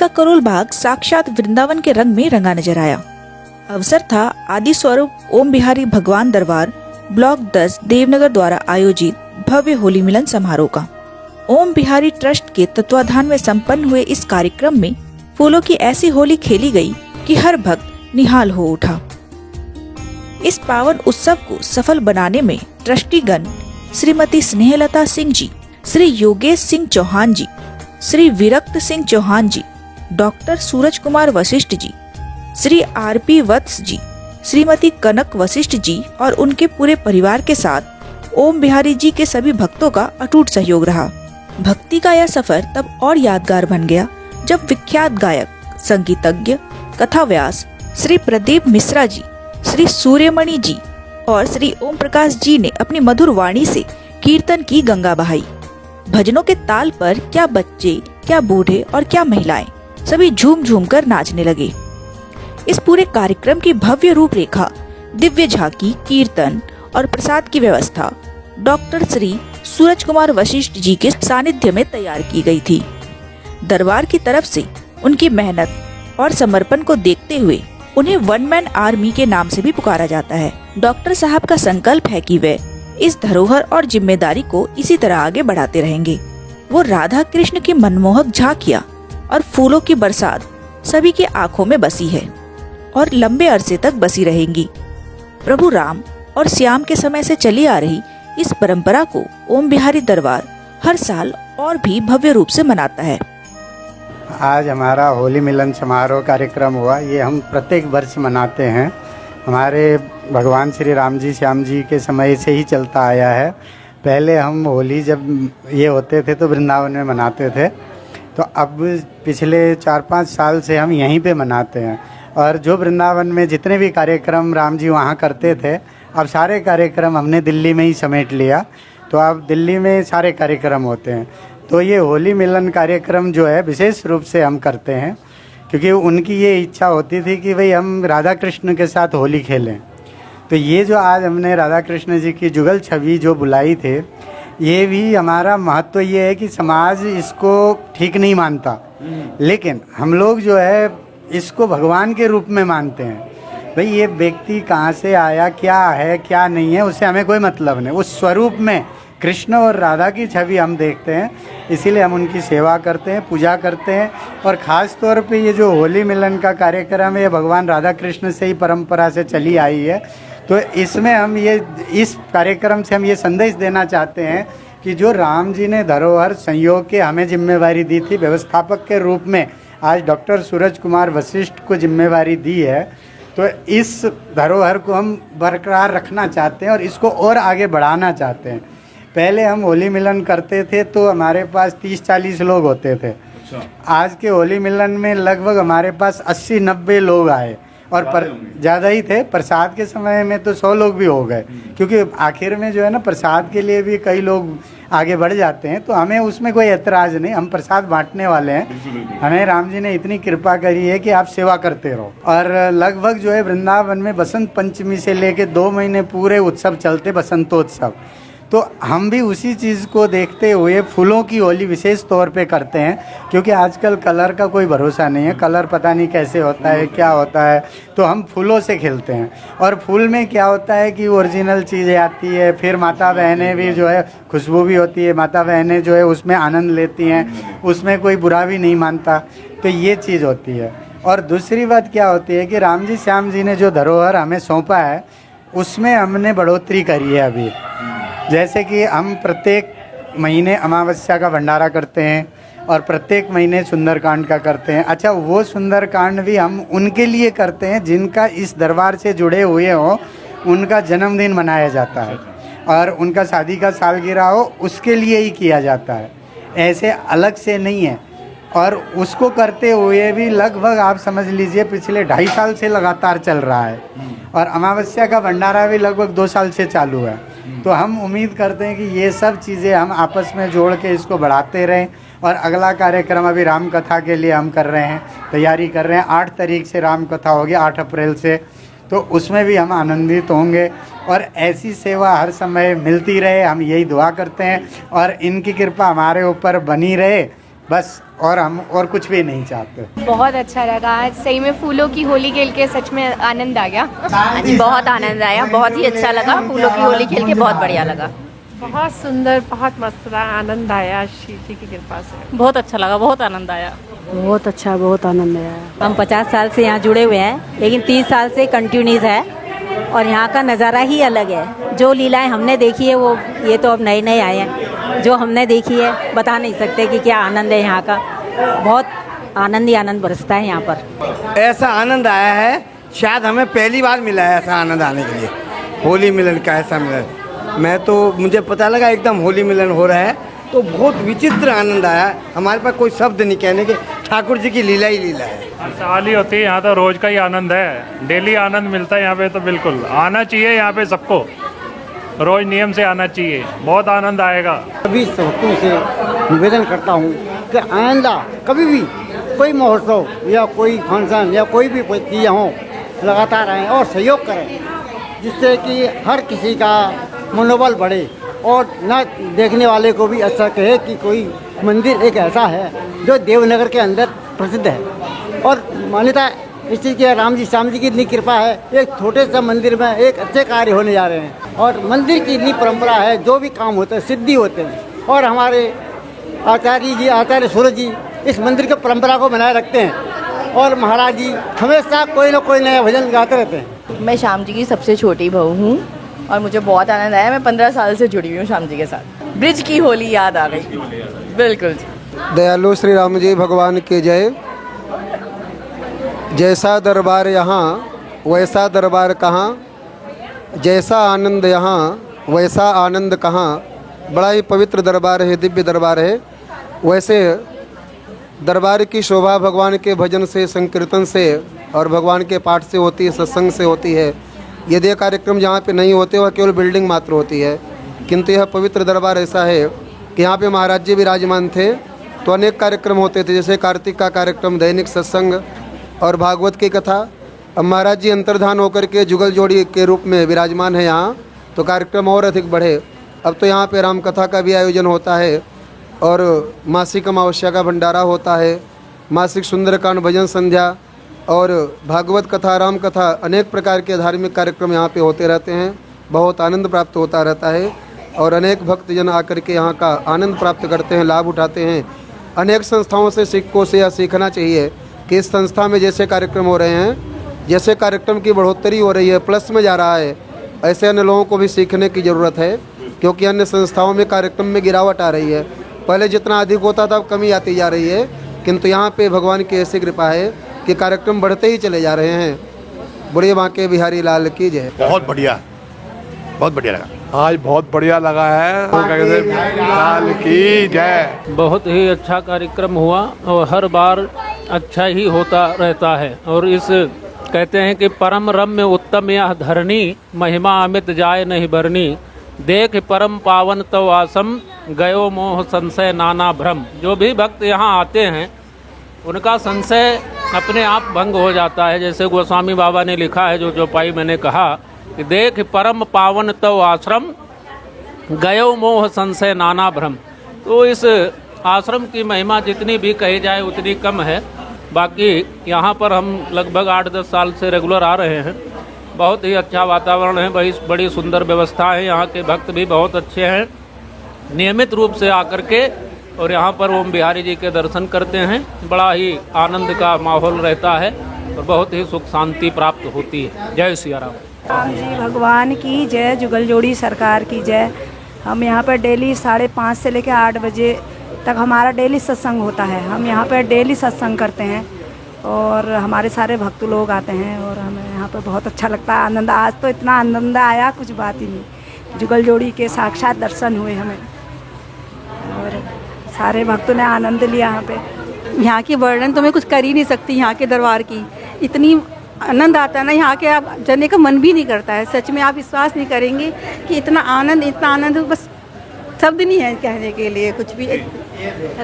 का करोल बाग साक्षात वृंदावन के रंग में रंगा नजर आया। अवसर था आदि स्वरूप ओम बिहारी भगवान दरबार ब्लॉक 10 देवनगर द्वारा आयोजित भव्य होली मिलन समारोह का। ओम बिहारी ट्रस्ट के तत्वाधान में संपन्न हुए इस कार्यक्रम में फूलों की ऐसी होली खेली गई कि हर भक्त निहाल हो उठा। इस पावन उत्सव को सफल बनाने में ट्रस्टीगण श्रीमती स्नेहलता सिंह जी, श्री योगेश सिंह चौहान जी, श्री विरक्त सिंह चौहान जी, डॉक्टर सूरज कुमार वशिष्ठ जी, श्री आरपी वत्स जी, श्रीमती कनक वशिष्ठ जी और उनके पूरे परिवार के साथ ओम बिहारी जी के सभी भक्तों का अटूट सहयोग रहा। भक्ति का यह सफर तब और यादगार बन गया जब विख्यात गायक, संगीतज्ञ, कथाव्यास श्री प्रदीप मिश्रा जी, श्री सूर्यमणि जी और श्री ओम प्रकाश जी ने अपनी मधुर वाणी से कीर्तन की गंगा बहाई। भजनों के ताल पर क्या बच्चे, क्या बूढ़े और क्या महिलाएं सभी झूम झूम कर नाचने लगे। इस पूरे कार्यक्रम की भव्य रूपरेखा, दिव्य झांकी, कीर्तन और प्रसाद की व्यवस्था डॉक्टर श्री सूरज कुमार वशिष्ठ जी के सानिध्य में तैयार की गई थी। दरबार की तरफ से उनकी मेहनत और समर्पण को देखते हुए उन्हें वन मैन आर्मी के नाम से भी पुकारा जाता है। डॉक्टर साहब का संकल्प है कि वे इस धरोहर और जिम्मेदारी को इसी तरह आगे बढ़ाते रहेंगे। वो राधा कृष्ण की मनमोहक झांकियां और फूलों की बरसात सभी की आंखों में बसी है और लंबे अरसे तक बसी रहेंगी। प्रभु राम और श्याम के समय से चली आ रही इस परंपरा को ओम बिहारी दरबार हर साल और भी भव्य रूप से मनाता है। आज हमारा होली मिलन समारोह कार्यक्रम हुआ। ये हम प्रत्येक वर्ष मनाते हैं। हमारे भगवान श्री राम जी, श्याम जी के समय से ही चलता आया है। पहले हम होली जब ये होते थे तो वृंदावन में मनाते थे, तो अब पिछले 4-5 साल से हम यहीं पे मनाते हैं। और जो वृंदावन में जितने भी कार्यक्रम राम जी वहाँ करते थे, अब सारे कार्यक्रम हमने दिल्ली में ही समेट लिया। तो अब दिल्ली में सारे कार्यक्रम होते हैं। तो ये होली मिलन कार्यक्रम जो है विशेष रूप से हम करते हैं, क्योंकि उनकी ये इच्छा होती थी कि भाई हम राधा कृष्ण के साथ होली खेलें। तो ये जो आज हमने राधा कृष्ण जी की जुगल छवि जो बुलाई थे, ये भी हमारा महत्व ये है कि समाज इसको ठीक नहीं मानता, लेकिन हम लोग जो है इसको भगवान के रूप में मानते हैं। भाई ये व्यक्ति कहाँ से आया, क्या है क्या नहीं है, उससे हमें कोई मतलब नहीं। उस स्वरूप में कृष्ण और राधा की छवि हम देखते हैं, इसीलिए हम उनकी सेवा करते हैं, पूजा करते हैं। और ख़ास तौर पे ये जो होली मिलन का कार्यक्रम है, ये भगवान राधा कृष्ण से ही परंपरा से चली आई है। तो इसमें हम ये इस कार्यक्रम से हम ये संदेश देना चाहते हैं कि जो राम जी ने धरोहर संयोग के हमें जिम्मेवारी दी थी व्यवस्थापक के रूप में, आज डॉक्टर सूरज कुमार वशिष्ठ को जिम्मेवारी दी है। तो इस धरोहर को हम बरकरार रखना चाहते हैं और इसको और आगे बढ़ाना चाहते हैं। पहले हम होली मिलन करते थे तो हमारे पास 30-40 लोग होते थे। आज के होली मिलन में लगभग हमारे पास 80-90 लोग आए और ज़्यादा ही थे। प्रसाद के समय में तो 100 लोग भी हो गए, क्योंकि आखिर में जो है ना प्रसाद के लिए भी कई लोग आगे बढ़ जाते हैं। तो हमें उसमें कोई एतराज़ नहीं, हम प्रसाद बांटने वाले हैं। हमें राम जी ने इतनी कृपा करी है कि आप सेवा करते रहो। और लगभग जो है वृंदावन में बसंत पंचमी से लेके 2 महीने पूरे उत्सव चलते, बसंतोत्सव। तो हम भी उसी चीज़ को देखते हुए फूलों की होली विशेष तौर पे करते हैं, क्योंकि आजकल कलर का कोई भरोसा नहीं है। कलर पता नहीं कैसे होता है, क्या होता है। तो हम फूलों से खेलते हैं। और फूल में क्या होता है कि ओरिजिनल चीज़ें आती है, फिर माता बहनें भी जो है खुशबू भी होती है, माता बहनें जो है उसमें आनंद लेती हैं, उसमें कोई बुरा भी नहीं मानता। तो ये चीज़ होती है। और दूसरी बात क्या होती है कि राम जी, श्याम जी ने जो धरोहर हमें सौंपा है, उसमें हमने बढ़ोतरी करी है अभी। जैसे कि हम प्रत्येक महीने अमावस्या का भंडारा करते हैं और प्रत्येक महीने सुंदरकांड का करते हैं। अच्छा, वो सुंदरकांड भी हम उनके लिए करते हैं जिनका इस दरबार से जुड़े हुए हो, उनका जन्मदिन मनाया जाता है और उनका शादी का सालगिरह हो, उसके लिए ही किया जाता है, ऐसे अलग से नहीं है। और उसको करते हुए भी लगभग आप समझ लीजिए पिछले 2.5 साल से लगातार चल रहा है। और अमावस्या का भंडारा भी लगभग 2 साल से चालू है। तो हम उम्मीद करते हैं कि ये सब चीज़ें हम आपस में जोड़ के इसको बढ़ाते रहें। और अगला कार्यक्रम अभी राम कथा के लिए हम कर रहे हैं, तैयारी कर रहे हैं। 8 तारीख से राम कथा होगी, 8 अप्रैल से। तो उसमें भी हम आनंदित होंगे और ऐसी सेवा हर समय मिलती रहे, हम यही दुआ करते हैं। और इनकी कृपा हमारे ऊपर बनी रहे बस, और हम और कुछ भी नहीं चाहते। बहुत अच्छा लगा आज, सही में फूलों की होली खेल के सच में आनंद आ गया। आज बहुत आनंद आया, बहुत ही अच्छा लगा, फूलों की होली खेल के बहुत बढ़िया लगा। बहुत सुंदर, बहुत मस्त रहा, आनंद आया शिव जी की कृपा से। बहुत अच्छा लगा, बहुत आनंद आया। बहुत अच्छा, बहुत आनंद आया। हम 50 साल से यहाँ जुड़े हुए हैं, लेकिन 30 साल से कंटिन्यूस है और यहाँ का नज़ारा ही अलग है। जो लीलाएं हमने देखी है वो ये तो अब नए नए आए हैं, जो हमने देखी है बता नहीं सकते कि क्या आनंद है यहाँ का। बहुत आनंद ही आनंद बरसता है यहाँ पर। ऐसा आनंद आया है, शायद हमें पहली बार मिला है ऐसा आनंद आने के लिए। होली मिलन का ऐसा मिलन, मुझे पता लगा एकदम होली मिलन हो रहा है तो बहुत विचित्र आनंद आया। हमारे पास कोई शब्द नहीं कहने के, ठाकुर जी की लीला ही लीला है। हर साल ही होती है, यहाँ तो रोज का ही आनंद है, डेली आनंद मिलता है यहाँ पे। तो बिल्कुल आना चाहिए यहाँ पे सबको, रोज नियम से आना चाहिए, बहुत आनंद आएगा। सभी भक्तों से निवेदन करता हूँ कि आइंदा कभी भी कोई महोत्सव या कोई फंक्शन या कोई भी चीज़ें हों लगातार आएँ और सहयोग करें, जिससे कि हर किसी का मनोबल बढ़े और न देखने वाले को भी अच्छा कहे कि कोई मंदिर एक ऐसा है जो देवनगर के अंदर प्रसिद्ध है। और मान्यता इस चीज़ की राम जी श्याम जी की इतनी कृपा है, एक छोटे से मंदिर में एक अच्छे कार्य होने जा रहे हैं और मंदिर की इतनी परंपरा है, जो भी काम होते हैं सिद्धि होते हैं। और हमारे आचार्य जी, आचार्य सूरज जी इस मंदिर की परंपरा को बनाए रखते हैं और महाराज जी हमेशा कोई ना कोई नया भजन गाते रहते हैं। मैं श्याम जी की सबसे छोटी बहू हूँ और मुझे बहुत आनंद आया। मैं 15 साल से जुड़ी हुई हूँ श्याम जी के साथ। ब्रिज की होली याद आ गई, बिल्कुल। दयालु श्री राम जी भगवान के जय। जैसा दरबार यहाँ वैसा दरबार कहाँ, जैसा आनंद यहाँ वैसा आनंद कहाँ। बड़ा ही पवित्र दरबार है, दिव्य दरबार है। वैसे दरबार की शोभा भगवान के भजन से, संकीर्तन से और भगवान के पाठ से होती है, सत्संग से होती है। यदि ये कार्यक्रम जहाँ पे नहीं होते वह केवल बिल्डिंग मात्र होती है, किंतु यह पवित्र दरबार ऐसा है कि यहाँ पे महाराज जी विराजमान थे तो अनेक कार्यक्रम होते थे, जैसे कार्तिक का कार्यक्रम, दैनिक सत्संग और भागवत की कथा। अब महाराज जी अंतर्धान होकर के जुगल जोड़ी के रूप में विराजमान है यहाँ, तो कार्यक्रम और अधिक बढ़े। अब तो यहाँ पे राम कथा का भी आयोजन होता है और मासिक अमावस्या का भंडारा होता है, मासिक सुंदरकांड भजन संध्या और भागवत कथा, राम कथा, अनेक प्रकार के धार्मिक कार्यक्रम यहाँ पे होते रहते हैं। बहुत आनंद प्राप्त होता रहता है और अनेक भक्तजन आकर के यहाँ का आनंद प्राप्त करते हैं, लाभ उठाते हैं। अनेक संस्थाओं से सिक्कों से यह सीखना चाहिए कि इस संस्था में जैसे कार्यक्रम हो रहे हैं, जैसे कार्यक्रम की बढ़ोतरी हो रही है, प्लस में जा रहा है, ऐसे अन्य लोगों को भी सीखने की ज़रूरत है, क्योंकि अन्य संस्थाओं में कार्यक्रम में गिरावट आ रही है। पहले जितना अधिक होता था अब कमी आती जा रही है, किंतु यहाँ पे भगवान की ऐसी कृपा है कि कार्यक्रम बढ़ते ही चले जा रहे हैं। बुढ़े बांके बिहारी लाल की जय। बहुत बढ़िया, बहुत बढ़िया लगा आज, बहुत बढ़िया लगा है। लाल की जय। बहुत ही अच्छा कार्यक्रम हुआ और हर बार अच्छा ही होता रहता है। और इस कहते हैं कि परम रम्य उत्तम यह धरनी, महिमा अमित जाय नहीं बरनी। देख परम पावन तव आसम, गयो मोह संशय नाना भ्रम। जो भी भक्त यहाँ आते हैं उनका संशय अपने आप भंग हो जाता है। जैसे गोस्वामी बाबा ने लिखा है, जो चौपाई मैंने कहा कि देख परम पावन तव आश्रम, गयो मोह संशय नाना भ्रम। तो इस आश्रम की महिमा जितनी भी कही जाए उतनी कम है। बाकी यहाँ पर हम लगभग 8-10 साल से रेगुलर आ रहे हैं। बहुत ही अच्छा वातावरण है, बड़ी सुंदर व्यवस्था है। यहाँ के भक्त भी बहुत अच्छे हैं, नियमित रूप से आकर के और यहाँ पर ओम बिहारी जी के दर्शन करते हैं। बड़ा ही आनंद का माहौल रहता है और बहुत ही सुख शांति प्राप्त होती है। जय सिया राम। राम जी भगवान की जय, जुगल जोड़ी सरकार की जय। हम यहाँ पर डेली 5:30 से लेकर 8 बजे तक हमारा डेली सत्संग होता है। हम यहाँ पर डेली सत्संग करते हैं और हमारे सारे भक्त लोग आते हैं और हमें यहाँ पर बहुत अच्छा लगता है। आनंद, आज तो इतना आनंद आया कुछ बात ही नहीं। जुगल जोड़ी के साक्षात दर्शन हुए हमें और सारे भक्तों ने आनंद लिया यहाँ पे। यहाँ की वर्णन तो मैं कुछ कर ही नहीं सकती। यहाँ के दरबार की इतनी आनंद आता है ना, यहाँ के आप जाने का मन भी नहीं करता है। सच में आप विश्वास नहीं करेंगे कि इतना आनंद बस शब्द नहीं है कहने के लिए कुछ भी।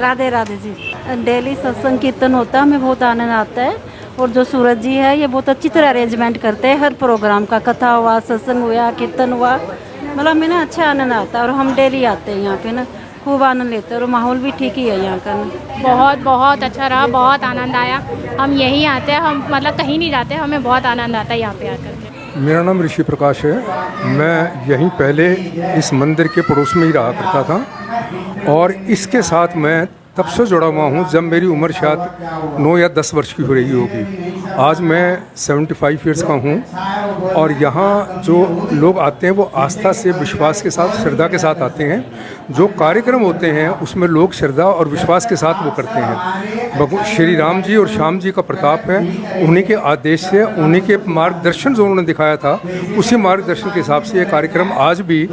राधे राधे जी। डेली सत्संग कीर्तन होता है, हमें बहुत आनंद आता है। और जो सूरज जी है ये बहुत अच्छी तरह अरेंजमेंट करते हैं हर प्रोग्राम का, कथा हुआ, सत्संग हुआ, कीर्तन हुआ, मतलब हमें ना अच्छा आनंद आता है। और हम डेली आते हैं यहाँ पे ना, खूब आनंद लेते हैं और माहौल भी ठीक ही है यहाँ का। बहुत बहुत अच्छा रहा, बहुत आनंद आया। हम यहीं आते हैं, हम मतलब कहीं नहीं जाते, हमें बहुत आनंद आता है यहाँ पे आकर के। मेरा नाम ऋषि प्रकाश है। मैं यहीं पहले इस मंदिर के पड़ोस में ही रहा करता था और इसके साथ मैं तब से जुड़ा हुआ हूँ जब मेरी उम्र शायद 9 या 10 वर्ष की हो रही होगी। आज मैं 75 ईयर्स का हूँ और यहाँ जो लोग आते हैं वो आस्था से, विश्वास के साथ, श्रद्धा के साथ आते हैं। जो कार्यक्रम होते हैं उसमें लोग श्रद्धा और विश्वास के साथ वो करते हैं। श्री राम जी और श्याम जी का प्रताप है, उन्हीं के आदेश से, उन्हीं के मार्गदर्शन जो उन्होंने दिखाया था उसी मार्गदर्शन के हिसाब से ये कार्यक्रम आज भी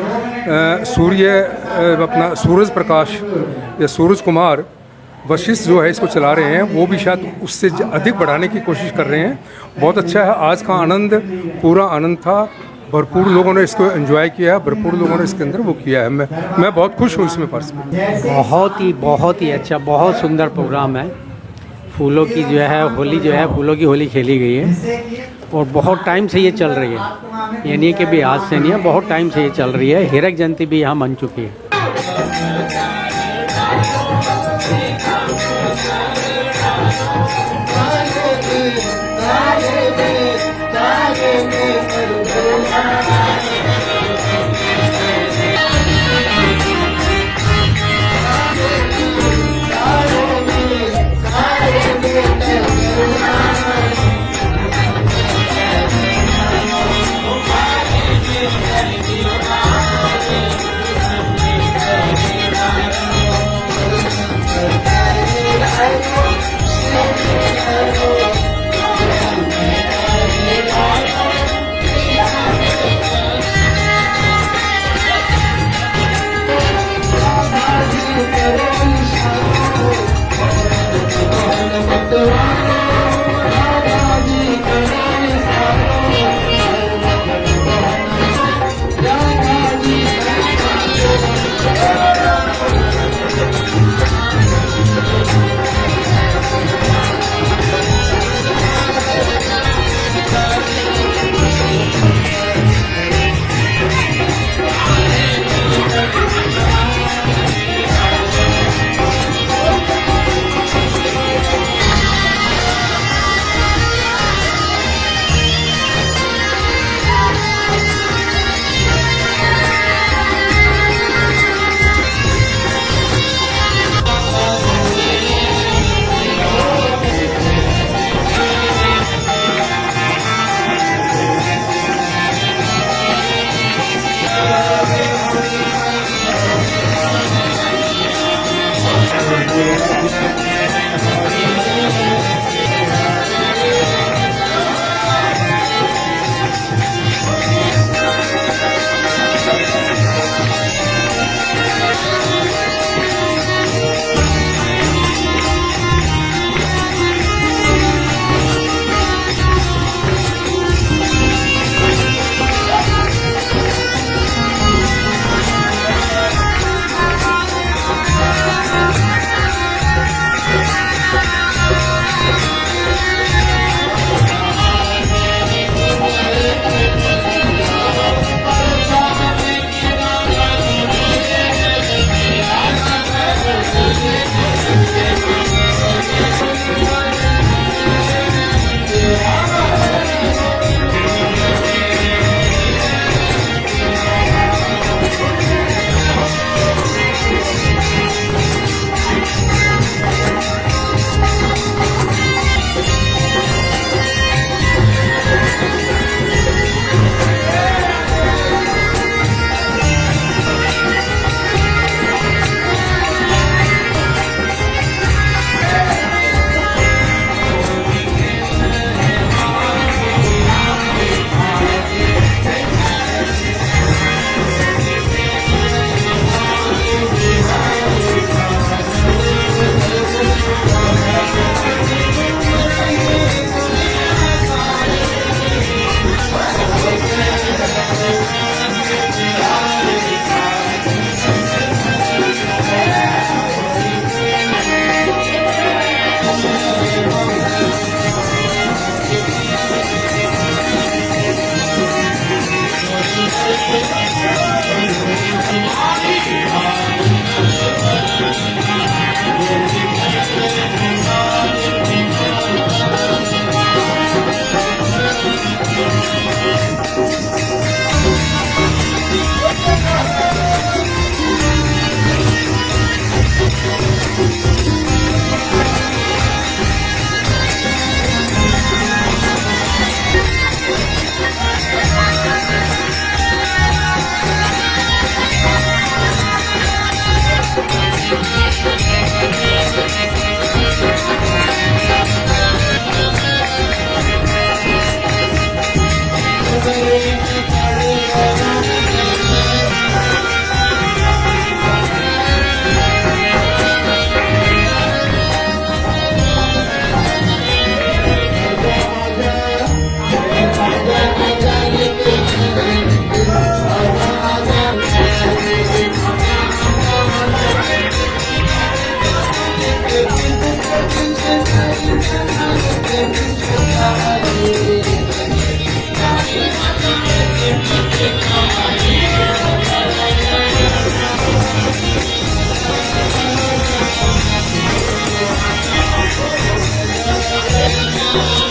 सूरज प्रकाश या सूरज कुमार वशिष्ठ जो है इसको चला रहे हैं, वो भी शायद उससे अधिक बढ़ाने की कोशिश कर रहे हैं। बहुत अच्छा है, आज का आनंद पूरा आनंद था। भरपूर लोगों ने इसको एंजॉय किया है, भरपूर लोगों ने इसके अंदर वो किया है। मैं बहुत खुश हूँ इसमें पार्टिसिपेट। बहुत ही अच्छा, बहुत सुंदर प्रोग्राम है। फूलों की जो है होली जो है फूलों की होली खेली गई है और बहुत टाइम से ये चल रही है। ये नहीं कि भी आज से नहीं है, बहुत टाइम से ये चल रही है। हीरक जयंती भी यहाँ बन चुकी है। है।